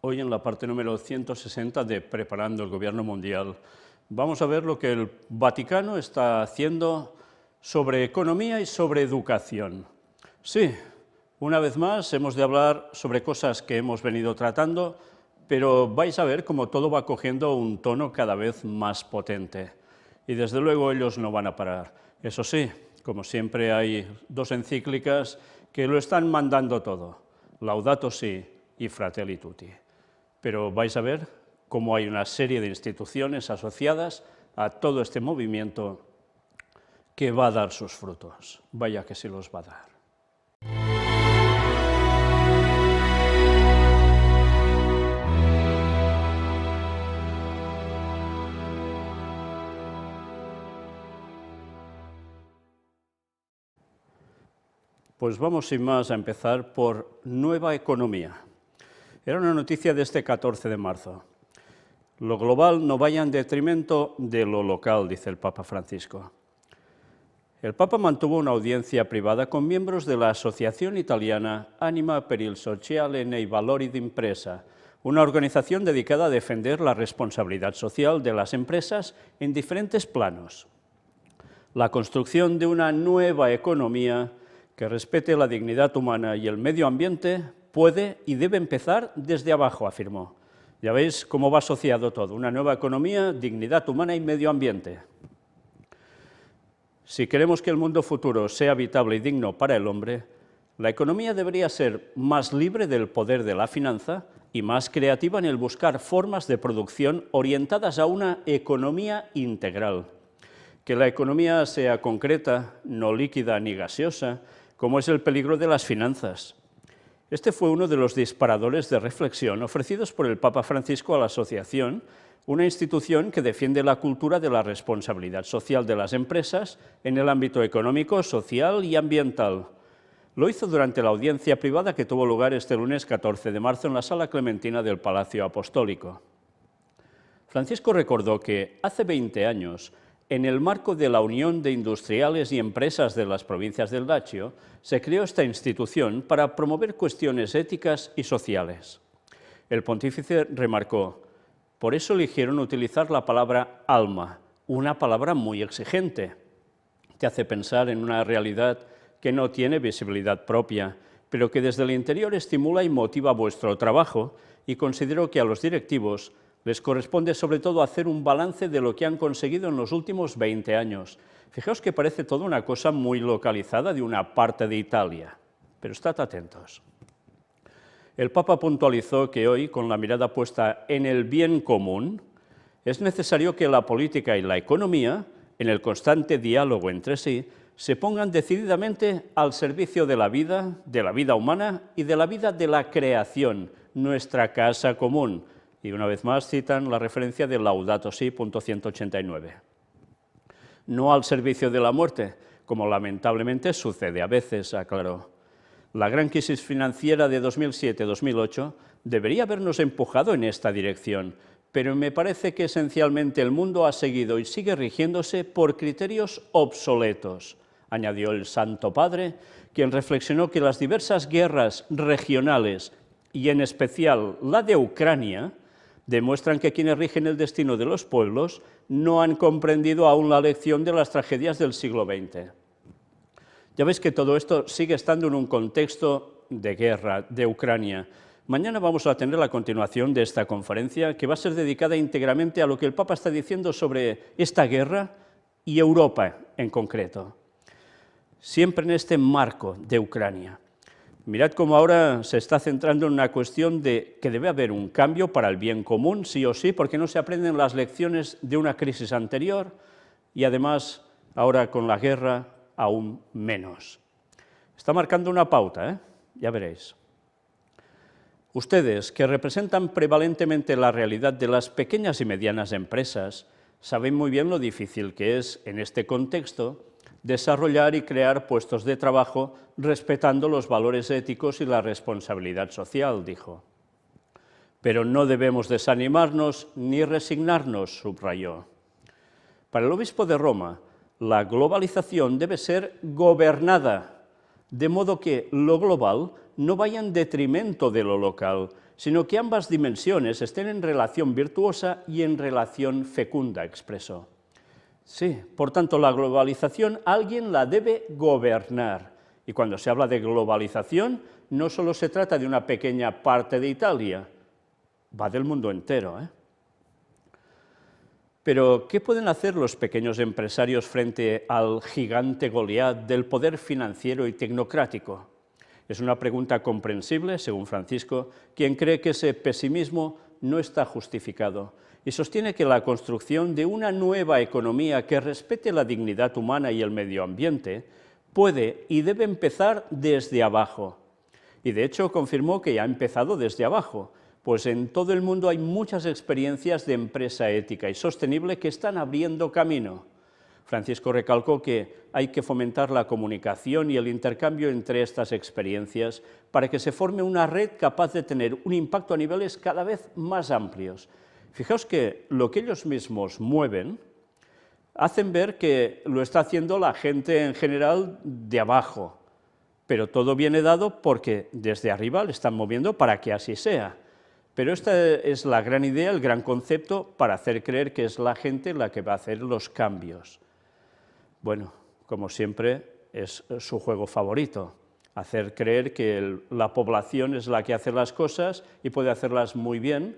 Hoy en la parte número 160 de Preparando el Gobierno Mundial vamos a ver lo que el Vaticano está haciendo sobre economía y sobre educación. Sí, una vez más hemos de hablar sobre cosas que hemos venido tratando, pero vais a ver cómo todo va cogiendo un tono cada vez más potente. Y desde luego ellos no van a parar. Eso sí, como siempre hay dos encíclicas que lo están mandando todo, Laudato Si y Fratelli Tutti. Pero vais a ver cómo hay una serie de instituciones asociadas a todo este movimiento que va a dar sus frutos. Vaya que sí los va a dar. Pues vamos sin más a empezar por nueva economía. Era una noticia de este 14 de marzo. Lo global no vaya en detrimento de lo local, dice el Papa Francisco. El Papa mantuvo una audiencia privada con miembros de la asociación italiana Anima per il Sociale nei Valori d'Impresa, una organización dedicada a defender la responsabilidad social de las empresas en diferentes planos. La construcción de una nueva economía que respete la dignidad humana y el medio ambiente puede y debe empezar desde abajo, afirmó. Ya veis cómo va asociado todo, una nueva economía, dignidad humana y medio ambiente. Si queremos que el mundo futuro sea habitable y digno para el hombre, la economía debería ser más libre del poder de la finanza y más creativa en el buscar formas de producción orientadas a una economía integral. Que la economía sea concreta, no líquida ni gaseosa, como es el peligro de las finanzas. Este fue uno de los disparadores de reflexión ofrecidos por el Papa Francisco a la Asociación, una institución que defiende la cultura de la responsabilidad social de las empresas en el ámbito económico, social y ambiental. Lo hizo durante la audiencia privada que tuvo lugar este lunes 14 de marzo en la Sala Clementina del Palacio Apostólico. Francisco recordó que hace 20 años, en el marco de la Unión de Industriales y Empresas de las Provincias del Lacio, se creó esta institución para promover cuestiones éticas y sociales. El pontífice remarcó: por eso eligieron utilizar la palabra alma, una palabra muy exigente. Te hace pensar en una realidad que no tiene visibilidad propia, pero que desde el interior estimula y motiva vuestro trabajo, y considero que a los directivos les corresponde sobre todo hacer un balance de lo que han conseguido en los últimos 20 años. Fijaos que parece toda una cosa muy localizada de una parte de Italia, pero estad atentos. El Papa puntualizó que hoy, con la mirada puesta en el bien común, es necesario que la política y la economía, en el constante diálogo entre sí, se pongan decididamente al servicio de la vida humana y de la vida de la creación, nuestra casa común. Y una vez más citan la referencia de Laudato Si, punto 189. No al servicio de la muerte, como lamentablemente sucede a veces, aclaró. La gran crisis financiera de 2007-2008 debería habernos empujado en esta dirección, pero me parece que esencialmente el mundo ha seguido y sigue rigiéndose por criterios obsoletos, añadió el Santo Padre, quien reflexionó que las diversas guerras regionales, y en especial la de Ucrania, demuestran que quienes rigen el destino de los pueblos no han comprendido aún la lección de las tragedias del siglo XX. Ya veis que todo esto sigue estando en un contexto de guerra, de Ucrania. Mañana vamos a tener la continuación de esta conferencia, que va a ser dedicada íntegramente a lo que el Papa está diciendo sobre esta guerra y Europa en concreto. Siempre en este marco de Ucrania. Mirad cómo ahora se está centrando en una cuestión de que debe haber un cambio para el bien común, sí o sí, porque no se aprenden las lecciones de una crisis anterior y además ahora con la guerra aún menos. Está marcando una pauta, ya veréis. Ustedes, que representan prevalentemente la realidad de las pequeñas y medianas empresas, saben muy bien lo difícil que es, en este contexto, desarrollar y crear puestos de trabajo respetando los valores éticos y la responsabilidad social, dijo. Pero no debemos desanimarnos ni resignarnos, subrayó. Para el obispo de Roma, la globalización debe ser gobernada, de modo que lo global no vaya en detrimento de lo local, sino que ambas dimensiones estén en relación virtuosa y en relación fecunda, expresó. Sí, por tanto, la globalización alguien la debe gobernar. Y cuando se habla de globalización, no solo se trata de una pequeña parte de Italia, va del mundo entero, ¿eh? Pero, ¿qué pueden hacer los pequeños empresarios frente al gigante Goliat del poder financiero y tecnocrático? Es una pregunta comprensible, según Francisco, quien cree que ese pesimismo no está justificado y sostiene que la construcción de una nueva economía que respete la dignidad humana y el medio ambiente puede y debe empezar desde abajo. Y de hecho confirmó que ya ha empezado desde abajo, pues en todo el mundo hay muchas experiencias de empresa ética y sostenible que están abriendo camino. Francisco recalcó que hay que fomentar la comunicación y el intercambio entre estas experiencias para que se forme una red capaz de tener un impacto a niveles cada vez más amplios. Fijaos que lo que ellos mismos mueven hacen ver que lo está haciendo la gente en general de abajo, pero todo viene dado porque desde arriba le están moviendo para que así sea. Pero esta es la gran idea, el gran concepto para hacer creer que es la gente la que va a hacer los cambios. Bueno, como siempre, es su juego favorito, hacer creer que la población es la que hace las cosas y puede hacerlas muy bien,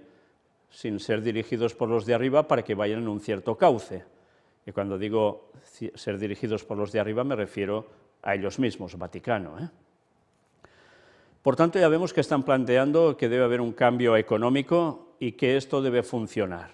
sin ser dirigidos por los de arriba para que vayan en un cierto cauce. Y cuando digo ser dirigidos por los de arriba me refiero a ellos mismos, Vaticano, ¿eh? Por tanto, ya vemos que están planteando que debe haber un cambio económico y que esto debe funcionar.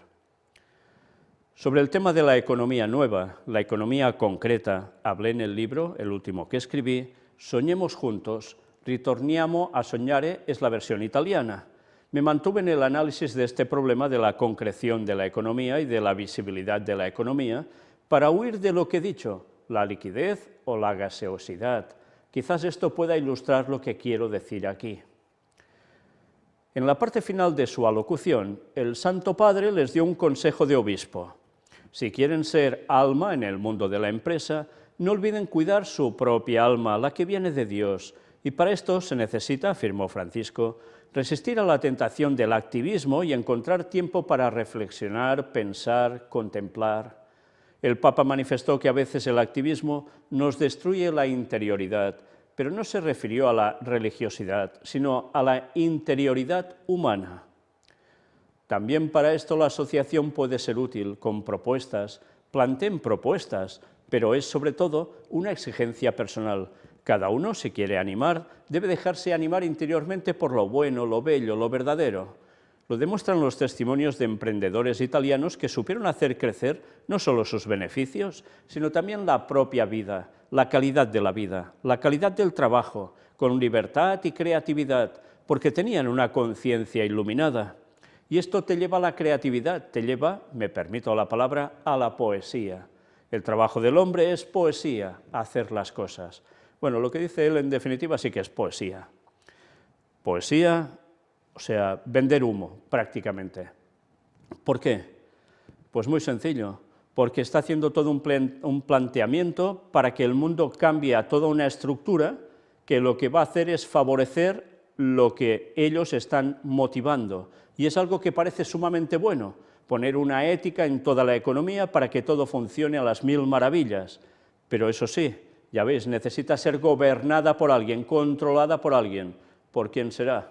Sobre el tema de la economía nueva, la economía concreta, hablé en el libro, el último que escribí, Soñemos juntos, ritorniamo a sognare, es la versión italiana. Me mantuve en el análisis de este problema de la concreción de la economía y de la visibilidad de la economía para huir de lo que he dicho, la liquidez o la gaseosidad. Quizás esto pueda ilustrar lo que quiero decir aquí. En la parte final de su alocución, el Santo Padre les dio un consejo de obispo. Si quieren ser alma en el mundo de la empresa, no olviden cuidar su propia alma, la que viene de Dios, y para esto se necesita, afirmó Francisco, resistir a la tentación del activismo y encontrar tiempo para reflexionar, pensar, contemplar. El Papa manifestó que a veces el activismo nos destruye la interioridad, pero no se refirió a la religiosidad, sino a la interioridad humana. También para esto la asociación puede ser útil con propuestas, planteen propuestas, pero es sobre todo una exigencia personal. Cada uno, si quiere animar, debe dejarse animar interiormente por lo bueno, lo bello, lo verdadero. Lo demuestran los testimonios de emprendedores italianos que supieron hacer crecer no solo sus beneficios, sino también la propia vida, la calidad de la vida, la calidad del trabajo, con libertad y creatividad, porque tenían una conciencia iluminada. Y esto te lleva a la creatividad, te lleva, me permito la palabra, a la poesía. El trabajo del hombre es poesía, hacer las cosas. Bueno, lo que dice él en definitiva sí que es poesía. Poesía, o sea, vender humo prácticamente. ¿Por qué? Pues muy sencillo, porque está haciendo todo un planteamiento para que el mundo cambie a toda una estructura que lo que va a hacer es favorecer lo que ellos están motivando. Y es algo que parece sumamente bueno, poner una ética en toda la economía para que todo funcione a las mil maravillas. Pero eso sí, ya veis, necesita ser gobernada por alguien, controlada por alguien. ¿Por quién será?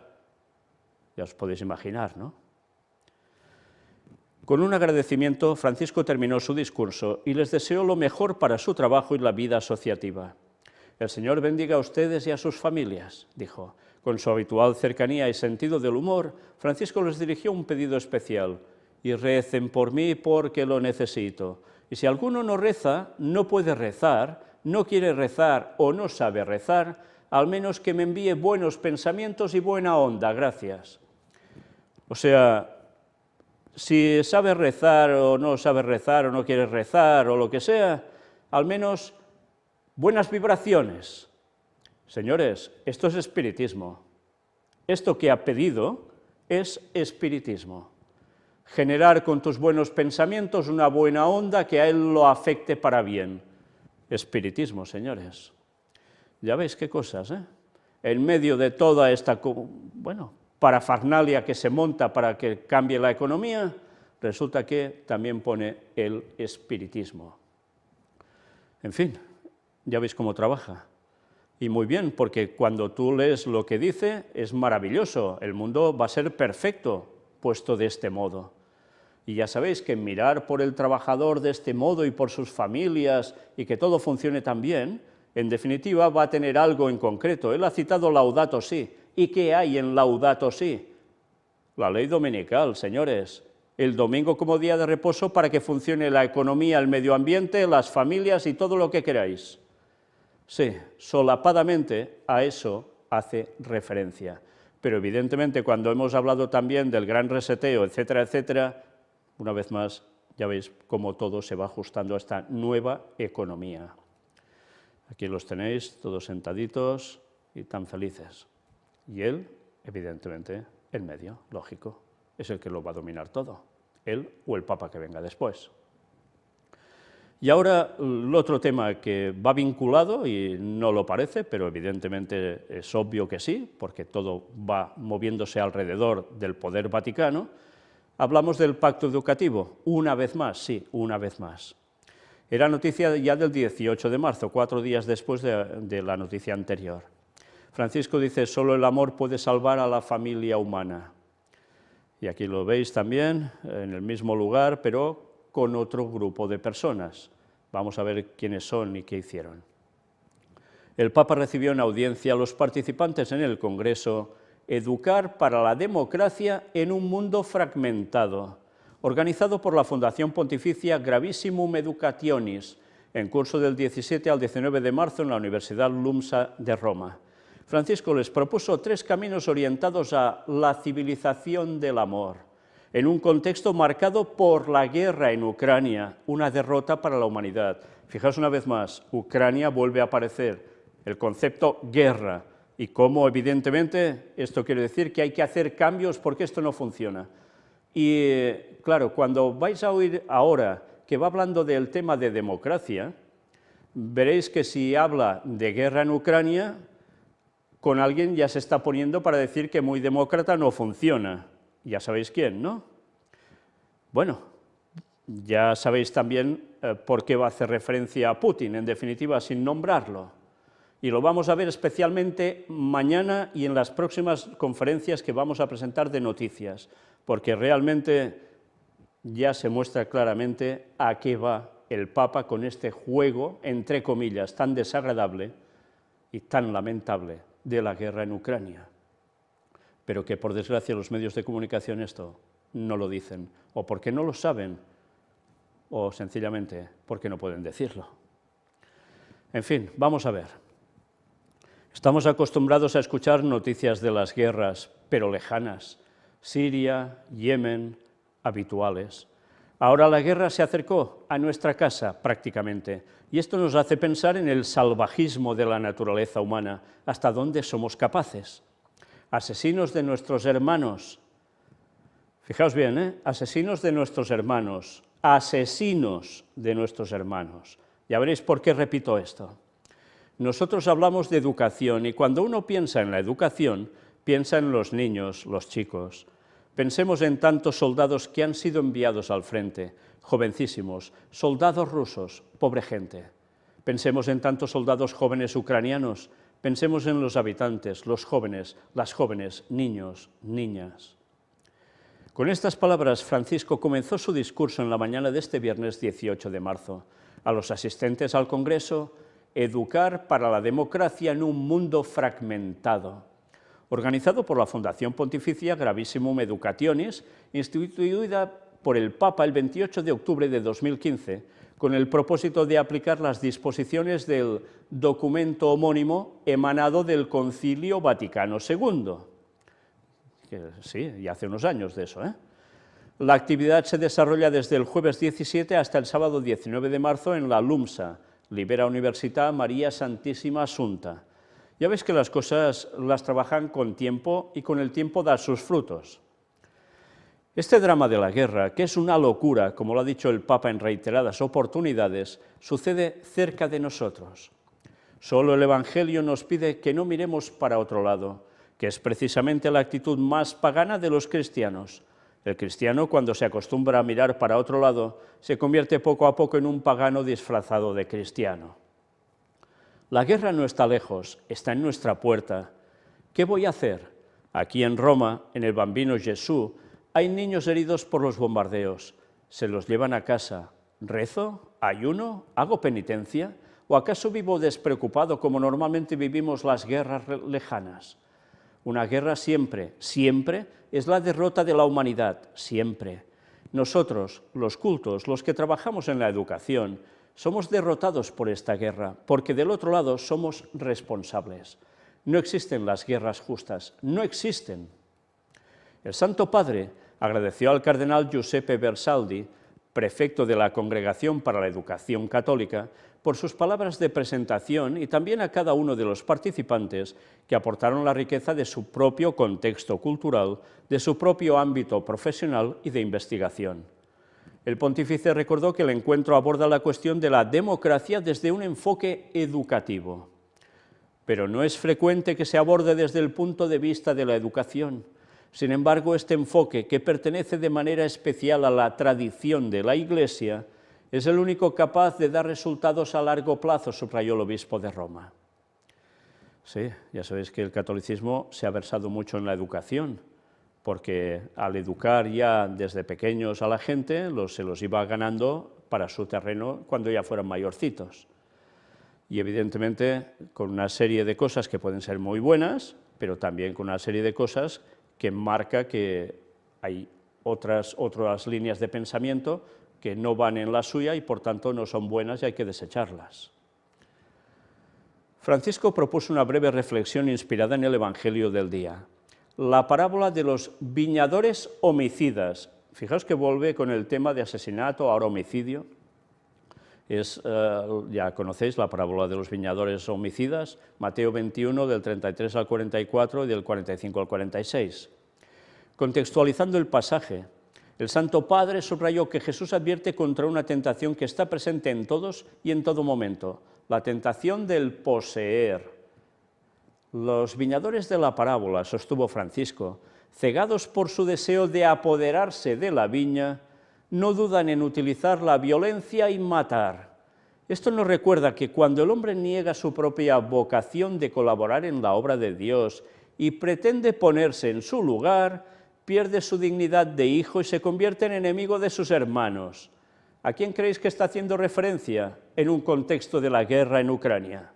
Ya os podéis imaginar, ¿no? Con un agradecimiento, Francisco terminó su discurso y les deseó lo mejor para su trabajo y la vida asociativa. El Señor bendiga a ustedes y a sus familias, dijo. Con su habitual cercanía y sentido del humor, Francisco les dirigió un pedido especial. Y recen por mí porque lo necesito. Y si alguno no reza, no puede rezar, no quiere rezar o no sabe rezar, al menos que me envíe buenos pensamientos y buena onda, gracias. O sea, si sabe rezar o no quiere rezar o lo que sea, al menos buenas vibraciones. Señores, esto es espiritismo. Esto que ha pedido es espiritismo. Generar con tus buenos pensamientos una buena onda que a él lo afecte para bien. Espiritismo, señores. Ya veis qué cosas, ¿eh? En medio de toda esta, bueno, parafernalia que se monta para que cambie la economía, resulta que también pone el espiritismo. En fin, ya veis cómo trabaja. Y muy bien, porque cuando tú lees lo que dice, es maravilloso, el mundo va a ser perfecto puesto de este modo. Y ya sabéis que mirar por el trabajador de este modo y por sus familias y que todo funcione tan bien, en definitiva va a tener algo en concreto. Él ha citado Laudato Si. ¿Y qué hay en Laudato Si? La ley dominical, señores. El domingo como día de reposo para que funcione la economía, el medio ambiente, las familias y todo lo que queráis. Sí, solapadamente a eso hace referencia. Pero evidentemente cuando hemos hablado también del gran reseteo, etcétera, etcétera, una vez más ya veis cómo todo se va ajustando a esta nueva economía. Aquí los tenéis, todos sentaditos y tan felices. Y él, evidentemente, en medio, lógico, es el que lo va a dominar todo, él o el Papa que venga después. Y ahora el otro tema que va vinculado, y no lo parece, pero evidentemente es obvio que sí, porque todo va moviéndose alrededor del poder vaticano, hablamos del pacto educativo, una vez más, sí, una vez más. Era noticia ya del 18 de marzo, 4 días después de la noticia anterior. Francisco dice, solo el amor puede salvar a la familia humana. Y aquí lo veis también, en el mismo lugar, pero con otro grupo de personas. Vamos a ver quiénes son y qué hicieron. El Papa recibió en audiencia a los participantes en el Congreso Educar para la democracia en un mundo fragmentado, organizado por la Fundación Pontificia Gravissimum Educationis, en curso del 17 al 19 de marzo en la Universidad LUMSA de Roma. Francisco les propuso 3 caminos orientados a la civilización del amor, en un contexto marcado por la guerra en Ucrania, una derrota para la humanidad. Fijaos una vez más, Ucrania vuelve a aparecer, el concepto guerra, y cómo evidentemente esto quiere decir que hay que hacer cambios porque esto no funciona. Y claro, cuando vais a oír ahora que va hablando del tema de democracia, veréis que si habla de guerra en Ucrania, con alguien ya se está poniendo para decir que muy demócrata no funciona. Ya sabéis quién, ¿no? Bueno, ya sabéis también por qué va a hacer referencia a Putin, en definitiva, sin nombrarlo. Y lo vamos a ver especialmente mañana y en las próximas conferencias que vamos a presentar de noticias, porque realmente ya se muestra claramente a qué va el Papa con este juego, entre comillas, tan desagradable y tan lamentable de la guerra en Ucrania. Pero que por desgracia los medios de comunicación esto no lo dicen, o porque no lo saben, o sencillamente porque no pueden decirlo. En fin, vamos a ver. Estamos acostumbrados a escuchar noticias de las guerras, pero lejanas, Siria, Yemen, habituales. Ahora la guerra se acercó a nuestra casa prácticamente, y esto nos hace pensar en el salvajismo de la naturaleza humana, hasta dónde somos capaces. Asesinos de nuestros hermanos, fijaos bien, asesinos de nuestros hermanos, asesinos de nuestros hermanos. Ya veréis por qué repito esto. Nosotros hablamos de educación y cuando uno piensa en la educación, piensa en los niños, los chicos. Pensemos en tantos soldados que han sido enviados al frente, jovencísimos, soldados rusos, pobre gente. Pensemos en tantos soldados jóvenes ucranianos, pensemos en los habitantes, los jóvenes, las jóvenes, niños, niñas. Con estas palabras, Francisco comenzó su discurso en la mañana de este viernes 18 de marzo. A los asistentes al Congreso, Educar para la democracia en un mundo fragmentado, organizado por la Fundación Pontificia Gravissimum Educationis, instituida por el Papa el 28 de octubre de 2015, con el propósito de aplicar las disposiciones del documento homónimo emanado del Concilio Vaticano II. Sí, ya hace unos años de eso, La actividad se desarrolla desde el jueves 17 hasta el sábado 19 de marzo en la LUMSA, Libera Università Maria Santissima Assunta. Ya veis que las cosas las trabajan con tiempo y con el tiempo da sus frutos. Este drama de la guerra, que es una locura, como lo ha dicho el Papa en reiteradas oportunidades, sucede cerca de nosotros. Solo el Evangelio nos pide que no miremos para otro lado, que es precisamente la actitud más pagana de los cristianos. El cristiano, cuando se acostumbra a mirar para otro lado, se convierte poco a poco en un pagano disfrazado de cristiano. La guerra no está lejos, está en nuestra puerta. ¿Qué voy a hacer? Aquí en Roma, en el Bambino Gesù, hay niños heridos por los bombardeos. Se los llevan a casa. ¿Rezo? ¿Ayuno? ¿Hago penitencia? ¿O acaso vivo despreocupado como normalmente vivimos las guerras lejanas? Una guerra siempre, siempre es la derrota de la humanidad, siempre. Nosotros, los cultos, los que trabajamos en la educación, somos derrotados por esta guerra, porque del otro lado somos responsables. No existen las guerras justas, no existen. El Santo Padre agradeció al cardenal Giuseppe Bersaldi, prefecto de la Congregación para la Educación Católica, por sus palabras de presentación y también a cada uno de los participantes que aportaron la riqueza de su propio contexto cultural, de su propio ámbito profesional y de investigación. El pontífice recordó que el encuentro aborda la cuestión de la democracia desde un enfoque educativo. Pero no es frecuente que se aborde desde el punto de vista de la educación. Sin embargo, este enfoque, que pertenece de manera especial a la tradición de la Iglesia, es el único capaz de dar resultados a largo plazo, subrayó el obispo de Roma. Sí, ya sabéis que el catolicismo se ha versado mucho en la educación, porque al educar ya desde pequeños a la gente, se los iba ganando para su terreno cuando ya fueran mayorcitos. Y evidentemente con una serie de cosas que pueden ser muy buenas, pero también con una serie de cosas que marca que hay otras líneas de pensamiento que no van en la suya y por tanto no son buenas y hay que desecharlas. Francisco propuso una breve reflexión inspirada en el Evangelio del día. La parábola de los viñadores homicidas. Fijaos que vuelve con el tema de asesinato, ahora homicidio. Ya conocéis la parábola de los viñadores homicidas, Mateo 21, del 33 al 44 y del 45 al 46. Contextualizando el pasaje, el Santo Padre subrayó que Jesús advierte contra una tentación que está presente en todos y en todo momento, la tentación del poseer. Los viñadores de la parábola, sostuvo Francisco, cegados por su deseo de apoderarse de la viña, no dudan en utilizar la violencia y matar. Esto nos recuerda que cuando el hombre niega su propia vocación de colaborar en la obra de Dios y pretende ponerse en su lugar, pierde su dignidad de hijo y se convierte en enemigo de sus hermanos. ¿A quién creéis que está haciendo referencia en un contexto de la guerra en Ucrania?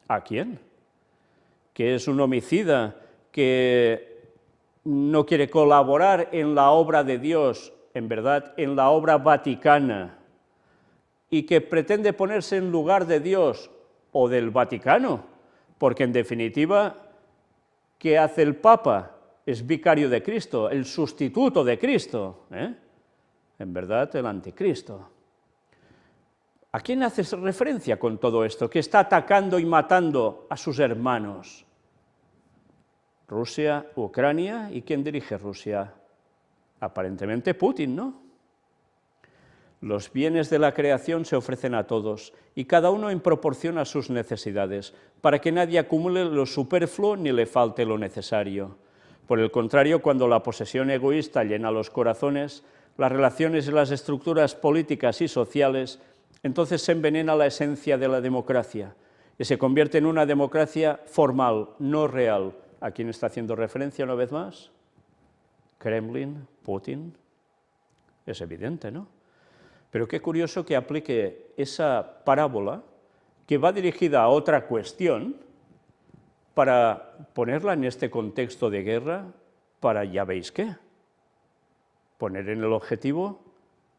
¿A quién? ¿Que es un homicida que no quiere colaborar en la obra de Dios, en verdad, en la obra vaticana, y que pretende ponerse en lugar de Dios o del Vaticano? Porque en definitiva, ¿qué hace el Papa? Es vicario de Cristo, el sustituto de Cristo, en verdad el anticristo. ¿A quién hace referencia con todo esto? Que está atacando y matando a sus hermanos. Rusia, Ucrania, ¿y quién dirige Rusia? Aparentemente Putin, ¿no? Los bienes de la creación se ofrecen a todos, y cada uno en proporción a sus necesidades, para que nadie acumule lo superfluo ni le falte lo necesario. Por el contrario, cuando la posesión egoísta llena los corazones, las relaciones y las estructuras políticas y sociales, entonces se envenena la esencia de la democracia y se convierte en una democracia formal, no real. ¿A quién está haciendo referencia una vez más? Kremlin, Putin. Es evidente, ¿no? Pero qué curioso que aplique esa parábola que va dirigida a otra cuestión para ponerla en este contexto de guerra, para ya veis qué, poner en el objetivo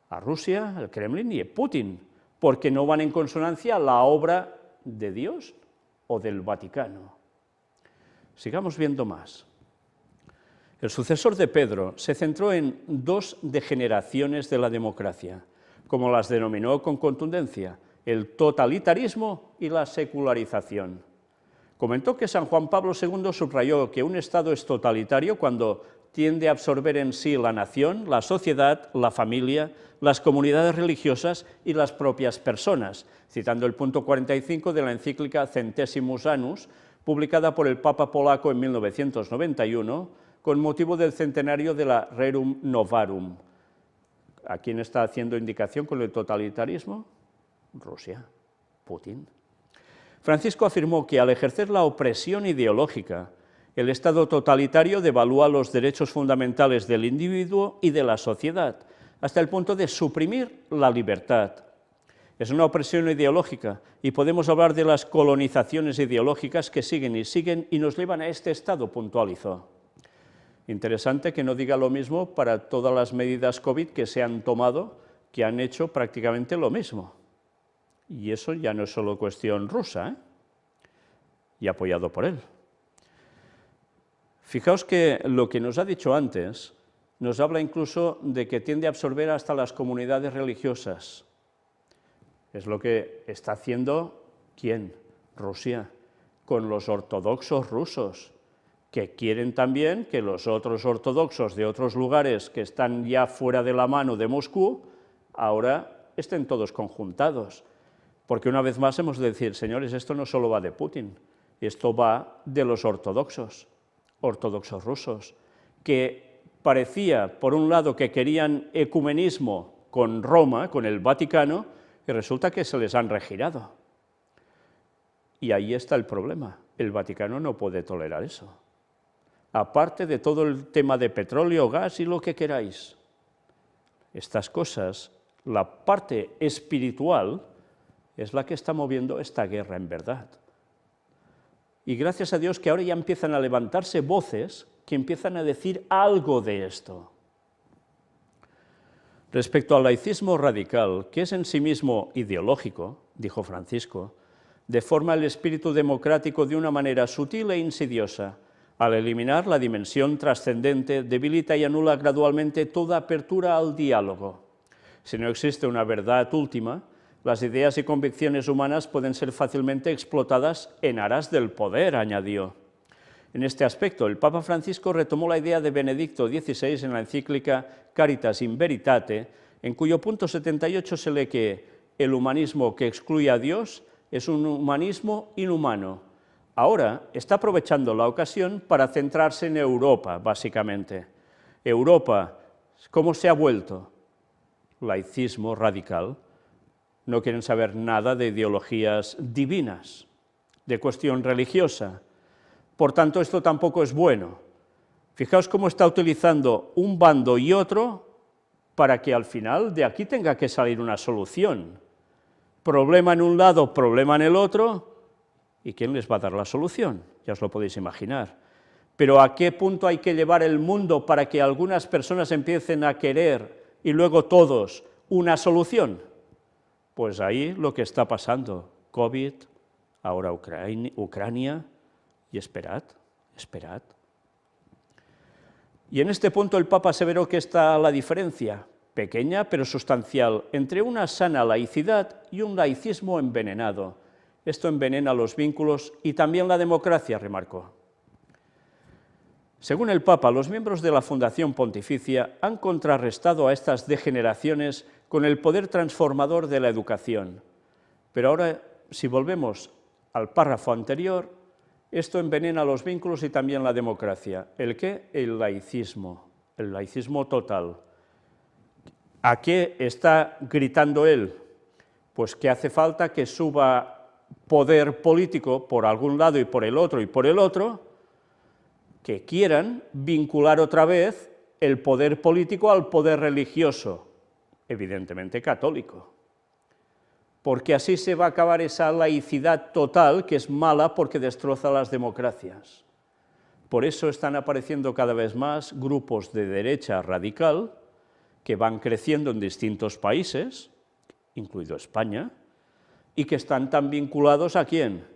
a Rusia, al Kremlin y a Putin, porque no van en consonancia a la obra de Dios o del Vaticano. Sigamos viendo más. El sucesor de Pedro se centró en dos degeneraciones de la democracia, como las denominó con contundencia, el totalitarismo y la secularización. Comentó que San Juan Pablo II subrayó que un Estado es totalitario cuando tiende a absorber en sí la nación, la sociedad, la familia, las comunidades religiosas y las propias personas, citando el punto 45 de la encíclica Centesimus Annus, publicada por el Papa polaco en 1991, con motivo del centenario de la Rerum Novarum. ¿A quién está haciendo indicación con el totalitarismo? Rusia, Putin. Francisco afirmó que al ejercer la opresión ideológica, el Estado totalitario devalúa los derechos fundamentales del individuo y de la sociedad, hasta el punto de suprimir la libertad. Es una opresión ideológica y podemos hablar de las colonizaciones ideológicas que siguen y nos llevan a este estado, puntualizó. Interesante que no diga lo mismo para todas las medidas COVID que se han tomado, que han hecho prácticamente lo mismo. Y eso ya no es solo cuestión rusa, y apoyado por él. Fijaos que lo que nos ha dicho antes nos habla incluso de que tiende a absorber hasta las comunidades religiosas. Es lo que está haciendo, ¿quién? Rusia, con los ortodoxos rusos, que quieren también que los otros ortodoxos de otros lugares que están ya fuera de la mano de Moscú, ahora estén todos conjuntados. Porque una vez más hemos de decir, señores, esto no solo va de Putin, esto va de los ortodoxos rusos, que parecía, por un lado, que querían ecumenismo con Roma, con el Vaticano, y resulta que se les han regirado. Y ahí está el problema, el Vaticano no puede tolerar eso. Aparte de todo el tema de petróleo, gas y lo que queráis, estas cosas, la parte espiritual es la que está moviendo esta guerra en verdad. Y gracias a Dios que ahora ya empiezan a levantarse voces que empiezan a decir algo de esto. Respecto al laicismo radical, que es en sí mismo ideológico, dijo Francisco, deforma el espíritu democrático de una manera sutil e insidiosa. Al eliminar la dimensión trascendente, debilita y anula gradualmente toda apertura al diálogo. Si no existe una verdad última, las ideas y convicciones humanas pueden ser fácilmente explotadas en aras del poder, añadió. En este aspecto, el Papa Francisco retomó la idea de Benedicto XVI en la encíclica Caritas in Veritate, en cuyo punto 78 se lee que el humanismo que excluye a Dios es un humanismo inhumano. Ahora está aprovechando la ocasión para centrarse en Europa, básicamente. Europa, ¿cómo se ha vuelto? Laicismo radical. No quieren saber nada de ideologías divinas, de cuestión religiosa. Por tanto, esto tampoco es bueno. Fijaos cómo está utilizando un bando y otro para que al final de aquí tenga que salir una solución. Problema en un lado, problema en el otro, ¿y quién les va a dar la solución? Ya os lo podéis imaginar. Pero ¿a qué punto hay que llevar el mundo para que algunas personas empiecen a querer y luego todos una solución? Pues ahí lo que está pasando, COVID, ahora Ucrania, y esperad. Y en este punto el Papa aseveró que está la diferencia, pequeña pero sustancial, entre una sana laicidad y un laicismo envenenado. Esto envenena los vínculos y también la democracia, remarcó. Según el Papa, los miembros de la Fundación Pontificia han contrarrestado a estas degeneraciones con el poder transformador de la educación. Pero ahora, si volvemos al párrafo anterior, esto envenena los vínculos y también la democracia. ¿El qué? El laicismo total. ¿A qué está gritando él? Pues que hace falta que suba poder político por algún lado y por el otro, que quieran vincular otra vez el poder político al poder religioso, evidentemente católico. Porque así se va a acabar esa laicidad total que es mala porque destroza las democracias. Por eso están apareciendo cada vez más grupos de derecha radical que van creciendo en distintos países, incluido España, y que están tan vinculados ¿a quién?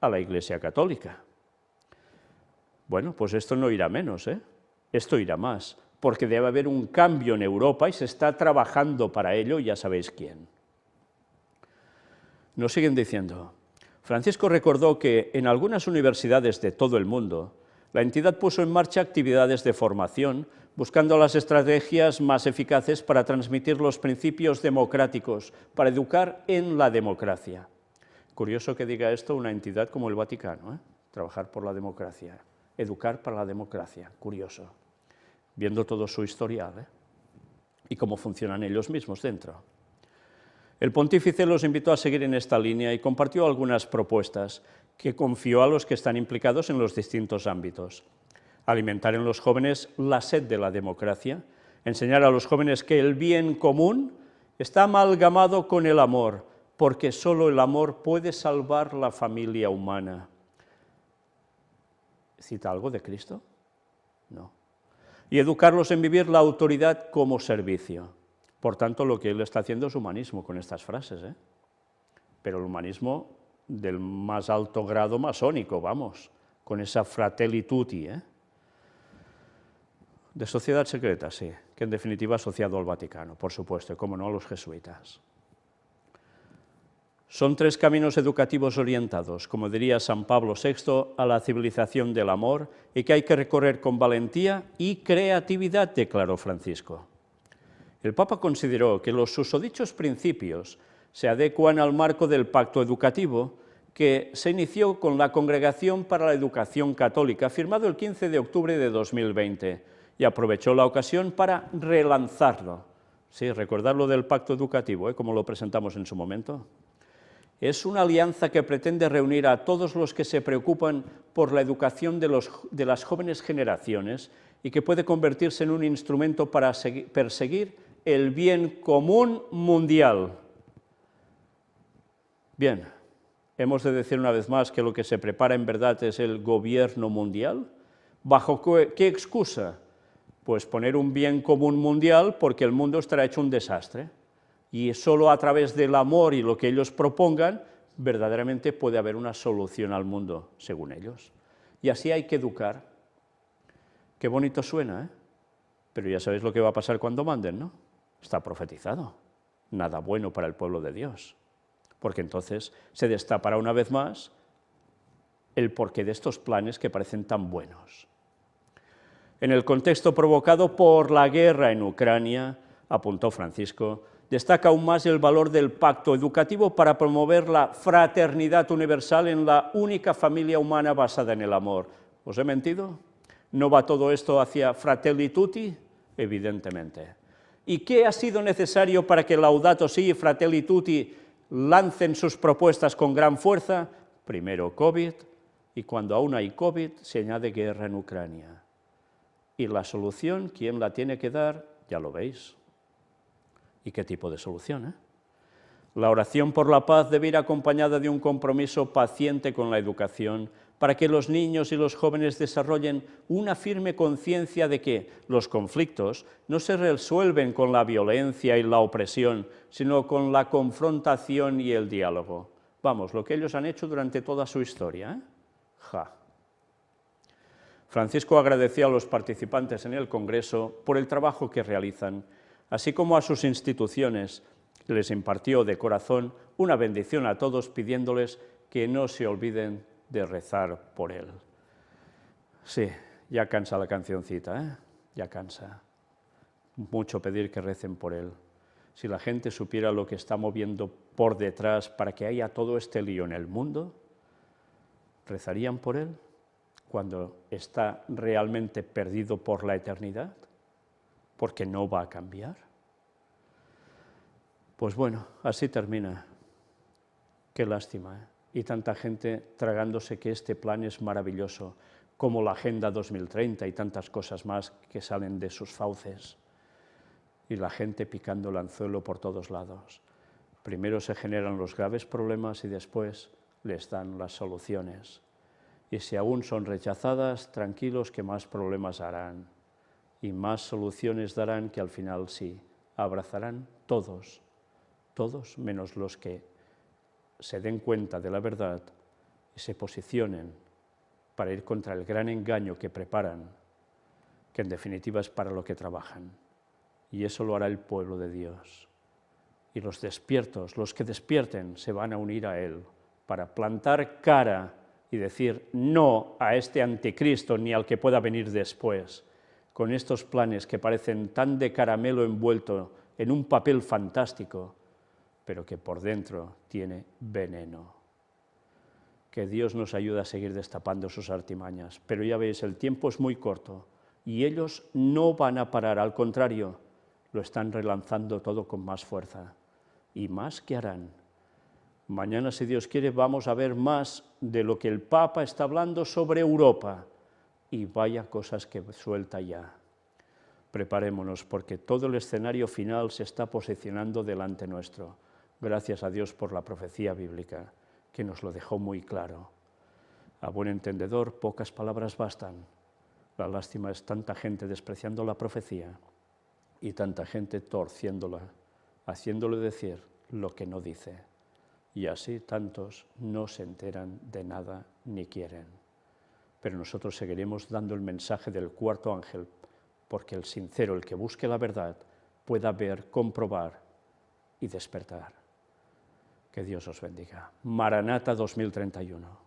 A la Iglesia Católica. Bueno, pues esto no irá menos, esto irá más, porque debe haber un cambio en Europa y se está trabajando para ello, ya sabéis quién. Nos siguen diciendo, Francisco recordó que en algunas universidades de todo el mundo, La entidad puso en marcha actividades de formación, buscando las estrategias más eficaces para transmitir los principios democráticos, para educar en la democracia. Curioso que diga esto una entidad como el Vaticano, ¿eh? Trabajar por la democracia, educar para la democracia, curioso, viendo todo su historial, ¿eh? Y cómo funcionan ellos mismos dentro. El pontífice los invitó a seguir en esta línea y compartió algunas propuestas que confió a los que están implicados en los distintos ámbitos. Alimentar en los jóvenes la sed de la democracia, enseñar a los jóvenes que el bien común está amalgamado con el amor, porque solo el amor puede salvar la familia humana. ¿Cita algo de Cristo? No. Y educarlos en vivir la autoridad como servicio. Por tanto, lo que él está haciendo es humanismo con estas frases, ¿eh? Pero el humanismo del más alto grado masónico, vamos, con esa fratelli tutti, ¿eh? De sociedad secreta, sí, que en definitiva asociado al Vaticano, por supuesto, y como no a los jesuitas. Son tres caminos educativos orientados, como diría San Pablo VI, a la civilización del amor y que hay que recorrer con valentía y creatividad, declaró Francisco. El Papa consideró que los susodichos principios se adecuan al marco del pacto educativo que se inició con la Congregación para la Educación Católica, firmado el 15 de octubre de 2020, y aprovechó la ocasión para relanzarlo. Sí, recordar lo del pacto educativo, como lo presentamos en su momento. Es una alianza que pretende reunir a todos los que se preocupan por la educación de las jóvenes generaciones y que puede convertirse en un instrumento para perseguir el bien común mundial. Bien, hemos de decir una vez más que lo que se prepara en verdad es el gobierno mundial. ¿Bajo qué excusa? Pues poner un bien común mundial porque el mundo estará hecho un desastre. Y solo a través del amor y lo que ellos propongan, verdaderamente puede haber una solución al mundo, según ellos. Y así hay que educar. Qué bonito suena, ¿eh? Pero ya sabéis lo que va a pasar cuando manden, ¿no? Está profetizado. Nada bueno para el pueblo de Dios. Porque entonces se destapará una vez más el porqué de estos planes que parecen tan buenos. En el contexto provocado por la guerra en Ucrania, apuntó Francisco, destaca aún más el valor del pacto educativo para promover la fraternidad universal en la única familia humana basada en el amor. ¿Os he mentido? ¿No va todo esto hacia fratelli tutti? Evidentemente. ¿Y qué ha sido necesario para que Laudato Si y Fratelli Tutti lancen sus propuestas con gran fuerza? Primero COVID, y cuando aún hay COVID se añade guerra en Ucrania. Y la solución, ¿quién la tiene que dar? Ya lo veis. ¿Y qué tipo de solución? La oración por la paz debe ir acompañada de un compromiso paciente con la educación para que los niños y los jóvenes desarrollen una firme conciencia de que los conflictos no se resuelven con la violencia y la opresión, sino con la confrontación y el diálogo. Vamos, lo que ellos han hecho durante toda su historia, ¿eh? Ja. Francisco agradeció a los participantes en el Congreso por el trabajo que realizan, así como a sus instituciones. Les impartió de corazón una bendición a todos, pidiéndoles que no se olviden de rezar por él. Sí, ya cansa la cancioncita, ¿eh? Ya cansa. Mucho pedir que recen por él. Si la gente supiera lo que está moviendo por detrás para que haya todo este lío en el mundo, ¿rezarían por él cuando está realmente perdido por la eternidad? Porque no va a cambiar. Pues bueno, así termina. Qué lástima, ¿eh? Y tanta gente tragándose que este plan es maravilloso, como la Agenda 2030 y tantas cosas más que salen de sus fauces. Y la gente picando el anzuelo por todos lados. Primero se generan los graves problemas y después les dan las soluciones. Y si aún son rechazadas, tranquilos que más problemas harán. Y más soluciones darán que al final sí, abrazarán todos menos los que se den cuenta de la verdad y se posicionen para ir contra el gran engaño que preparan, que en definitiva es para lo que trabajan. Y eso lo hará el pueblo de Dios. Y los despiertos, los que despierten, se van a unir a Él para plantar cara y decir no a este anticristo ni al que pueda venir después, con estos planes que parecen tan de caramelo envuelto en un papel fantástico, pero que por dentro tiene veneno. Que Dios nos ayude a seguir destapando sus artimañas, pero ya veis, el tiempo es muy corto y ellos no van a parar, al contrario, lo están relanzando todo con más fuerza. Y más que harán. Mañana, si Dios quiere, vamos a ver más de lo que el Papa está hablando sobre Europa, y vaya cosas que suelta ya. Preparémonos, porque todo el escenario final se está posicionando delante nuestro. Gracias a Dios por la profecía bíblica, que nos lo dejó muy claro. A buen entendedor, pocas palabras bastan. La lástima es tanta gente despreciando la profecía y tanta gente torciéndola, haciéndole decir lo que no dice. Y así tantos no se enteran de nada ni quieren. Pero nosotros seguiremos dando el mensaje del cuarto ángel, porque el sincero, el que busque la verdad, pueda ver, comprobar y despertar. Que Dios os bendiga. Maranata 2031.